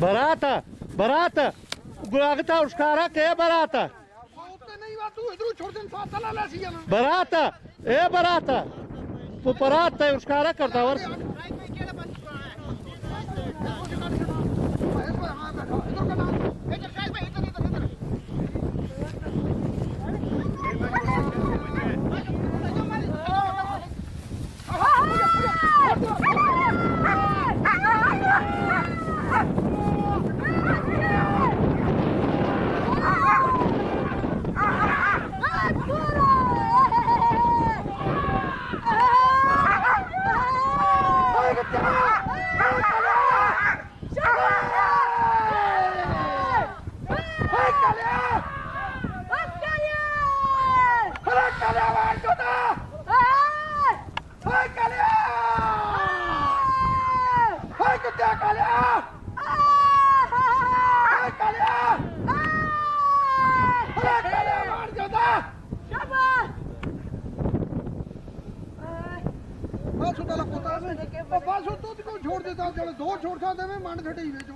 बराता बराता गुआगता उसकारा के बराता बराता ए बराता तू बराता उसकारा करता वर्ष छोड़ देता चलो दो छोड़ सकते मैं मंड छटे ही बेचो